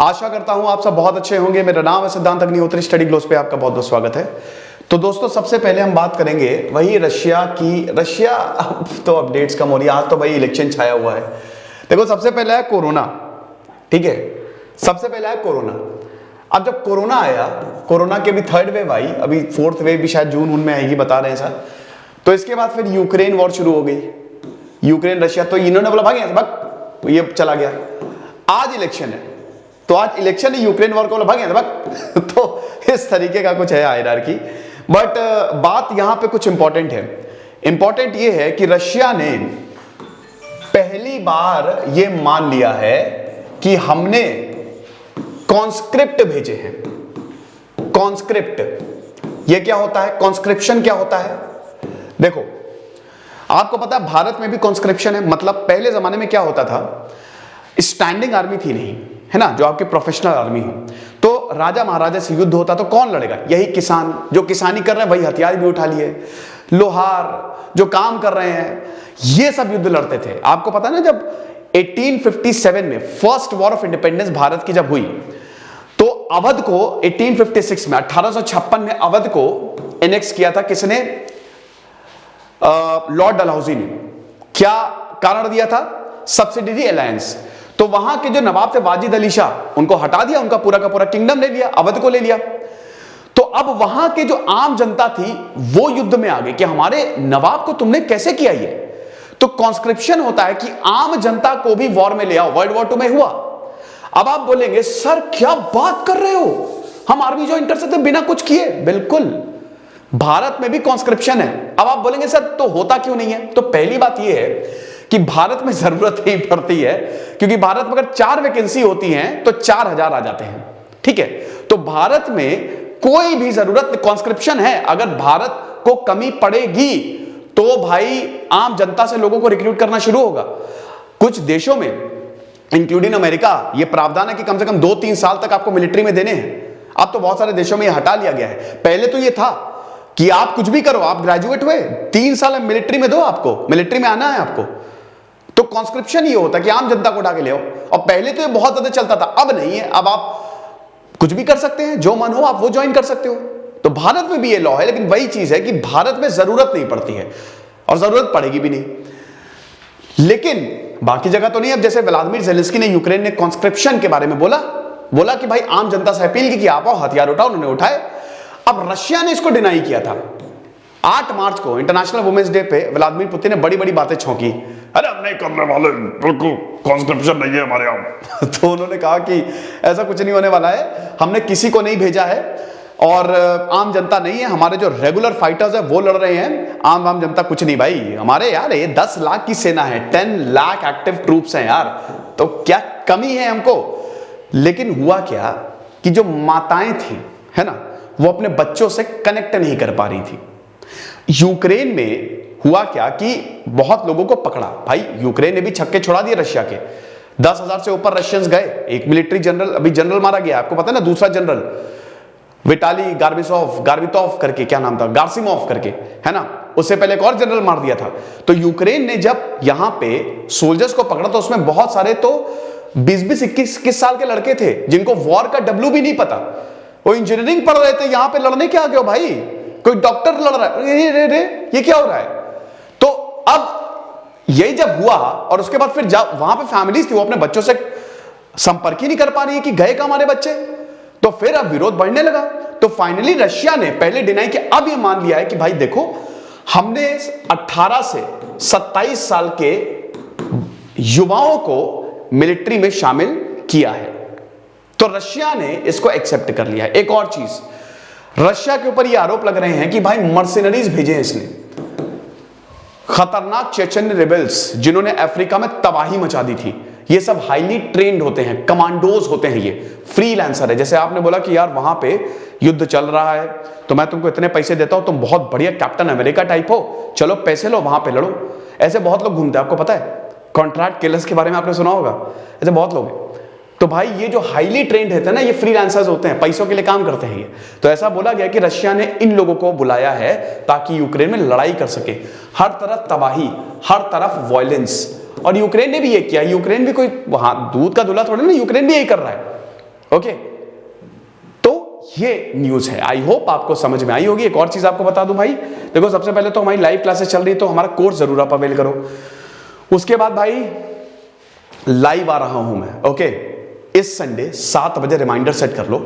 आशा करता हूं आप सब बहुत अच्छे होंगे। मेरा नाम है सिद्धांत अग्निहोत्री, स्टडी ग्लोस पे आपका बहुत बहुत स्वागत है। तो दोस्तों, सबसे पहले हम बात करेंगे वही रशिया की। रशिया तो अपडेट्स कम हो रही है, आज तो भाई इलेक्शन छाया हुआ है। देखो, सबसे पहला है कोरोना, ठीक है, सबसे पहला है कोरोना। अब जब कोरोना आया, कोरोना की अभी थर्ड वेव आई, अभी फोर्थ वेव भी शायद जून में आएगी, बता रहे हैं सर। तो इसके बाद फिर यूक्रेन वॉर शुरू हो गई, यूक्रेन रशिया। तो इन्होंने बोला भाग यहाँ से, ये चला गया। आज इलेक्शन है, तो आज इलेक्शन है, यूक्रेन वॉर को बोला भाग यहाँ से भाग। तो इस तरीके का कुछ है हायरार्की। बट बात यहां पे कुछ इंपॉर्टेंट है। इंपॉर्टेंट ये है कि रशिया ने पहली बार ये मान लिया है कि हमने कॉन्स्क्रिप्ट भेजे हैं। कॉन्स्क्रिप्ट ये क्या होता है? कॉन्स्क्रिप्शन क्या होता है? देखो, आपको पता है भारत में भी कॉन्स्क्रिप्शन है। मतलब पहले जमाने में क्या होता था, स्टैंडिंग आर्मी थी नहीं, है ना, जो आपकी प्रोफेशनल आर्मी हो। तो राजा महाराजा से युद्ध होता तो कौन लड़ेगा? यही किसान, जो किसानी कर रहे हैं वही हथियार भी उठा लिए, लोहार जो काम कर रहे हैं, ये सब युद्ध लड़ते थे। आपको पता है ना, जब 1857 में first war of independence Bharat की जब हुई, तो अवध को 1856 में 1856 में अवध को एनेक्स किया था किसने? लॉर्ड डलहौजी ने। क्या कारण दिया था? Subsidiary alliance. तो वहां के जो नवाब थे वाजिद अली शाह, उनको हटा दिया, उनका पूरा का पूरा किंगडम ले लिया, अवध को ले लिया। तो अब वहां के जो आम जनता थी वो युद्ध में आ गई कि हमारे नवाब को तुमने कैसे किया ये। तो कॉन्स्क्रिप्शन होता है कि आम जनता को भी वॉर में ले आओ। वर्ल्ड वॉर 2 में हुआ। अब आप बोलेंगे सर क्या बात कर रहे हो, हम आर्मी ज्वाइन कर सकते बिना कुछ किए? बिल्कुल, भारत में भी कॉन्स्क्रिप्शन है। अब आप बोलेंगे सर तो होता क्यों नहीं है? तो पहली बात यह है कि भारत में जरूरत नहीं पड़ती है, क्योंकि भारत में अगर 4 वैकेंसी होती हैं तो 4000 आ जाते हैं, ठीक है। तो भारत में कोई भी जरूरत, कॉन्स्क्रिप्शन है, अगर भारत को कमी पड़ेगी तो भाई आम जनता से लोगों को रिक्रूट करना शुरू होगा। कुछ देशों में इंक्लूडिंग अमेरिका ये प्रावधान है कि कम से कम 2-3 साल तक आपको मिलिट्री में देने हैं। अब तो बहुत सारे देशों में ये हटा लिया गया है। पहले तो ये था कि आप कुछ भी करो, आप ग्रेजुएट हुए 3 साल मिलिट्री में दो, आपको मिलिट्री में आना है आपको। तो कॉन्स्क्रिप्शन ये होता है कि आम जनता को उठा के ले आओ। और पहले तो ये बहुत ज्यादा चलता था, अब नहीं है। अब आप कुछ भी कर सकते हैं, जो मन हो आप वो ज्वाइन कर सकते हो। तो भारत में भी ये लॉ है, लेकिन वही चीज है कि भारत में जरूरत नहीं पड़ती है और जरूरत पड़ेगी भी नहीं। लेकिन बाकी जगह तो नहीं। अब जैसे व्लादिमीर ज़ेलेंस्की ने, यूक्रेन ने कॉन्स्क्रिप्शन के बारे में बोला कि भाई आम जनता से अपील की कि आप आओ, हथियार उठाओ, उन्होंने उठाए। अब रशिया ने इसको डिनाई किया था। 8 मार्च को इंटरनेशनल वुमेन्स डे पे व्लादिमीर पुतिन ने बड़ी बड़ी बातें छौंकी। अरे हम नहीं करने वाले, बिल्कुल कॉन्स्क्रिप्शन नहीं है हमारे यहाँ। तो उन्होंने कहा कि ऐसा कुछ नहीं होने वाला है, हमने किसी को नहीं भेजा है और आम जनता नहीं है, हमारे जो रेगुलर फाइटर्स है वो लड़ रहे हैं, आम जनता कुछ नहीं। भाई हमारे यार ये 10 लाख की सेना है, 10 लाख एक्टिव ट्रूप्स हैं यार, तो क्या कमी है हमको? लेकिन हुआ क्या कि जो माताएं थी, है ना, वो अपने बच्चों से कनेक्ट नहीं कर पा रही थी। यूक्रेन में हुआ क्या कि बहुत लोगों को पकड़ा। भाई यूक्रेन ने भी छक्के छुड़ा दिए रशिया के। 10,000 से ऊपर रशियंस गए। एक मिलिट्री जनरल, अभी जनरल मारा गया, आपको पता है ना, दूसरा जनरल विटाली गार्बितोव करके, क्या नाम था, गार्सिमोव करके, है ना, उससे पहले एक और जनरल मार दिया था। तो यूक्रेन ने जब यहां पे सोल्जर्स को पकड़ा तो उसमें बहुत सारे तो 20-20, 21 साल के लड़के थे जिनको वॉर का डब्ल्यू भी नहीं पता। वो इंजीनियरिंग पढ़ रहे थे, यहां पे लड़ने क्या आ गए हो भाई? कोई डॉक्टर लड़ रहा है, ये क्या हो रहा है? तो अब यही जब हुआ और उसके बाद फिर जब वहां पे फैमिलीज थी, वो अपने बच्चों से संपर्क ही नहीं कर पा रही है कि गए कहां हमारे बच्चे। तो फिर अब विरोध बढ़ने लगा। तो फाइनली रशिया ने पहले डिनाई किया, अब ये मान लिया है कि भाई देखो, हमने 18 से 27 साल के युवाओं को मिलिट्री में शामिल किया है। तो रशिया ने इसको एक्सेप्ट कर लिया है। एक और चीज, रशिया के ऊपर ये आरोप लग रहे हैं कि भाई मर्सिनरीज भेजे हैं इसने, खतरनाक चेचन रिबेल्स जिन्होंने अफ्रीका में तबाही मचा दी थी। ये सब हाईली ट्रेंड होते हैं, कमांडोज होते हैं, ये फ्रीलांसर है। जैसे आपने बोला कि यार वहां पे युद्ध चल रहा है तो मैं तुमको इतने पैसे देता हूं, तुम बहुत बढ़िया कैप्टन अमेरिका टाइप हो, चलो पैसे लो, वहां पे लड़ो। ऐसे बहुत लोग घूमते हैं, आपको पता है, कॉन्ट्रैक्ट किलर्स के बारे में आपने सुना होगा, ऐसे बहुत लोग हैं। तो भाई ये जो हाईली ट्रेंड रहते हैं ना, ये फ्रीलांसर्स होते हैं, पैसों के लिए काम करते हैं ये। तो ऐसा बोला गया कि रशिया ने इन लोगों को बुलाया है ताकि यूक्रेन में लड़ाई कर सके। हर तरफ तबाही, हर तरफ वायलेंस, और यूक्रेन ने भी ये किया। यूक्रेन भी कोई वहां दूध का दूल्हा थोड़ा ना, यूक्रेन भी यही कर रहा है। ओके, तो ये न्यूज है। आई होप आपको समझ में आई होगी। एक और चीज आपको बता दूं भाई, देखो सबसे पहले तो हमारी लाइव क्लासेस चल रही है, तो हमारा कोर्स जरूर आप अवेल करो। उसके बाद भाई लाइव आ रहा हूं मैं, ओके, इस संडे 7 बजे रिमाइंडर सेट कर लो,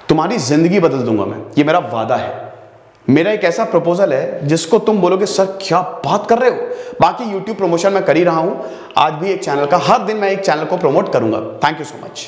तुम्हारी जिंदगी बदल दूंगा मैं, ये मेरा वादा है। मेरा एक ऐसा प्रपोजल है जिसको तुम बोलोगे सर क्या बात कर रहे हो। बाकी यूट्यूब प्रमोशन मैं कर ही रहा हूं, आज भी एक चैनल का, हर दिन मैं एक चैनल को प्रमोट करूंगा। Thank you so much.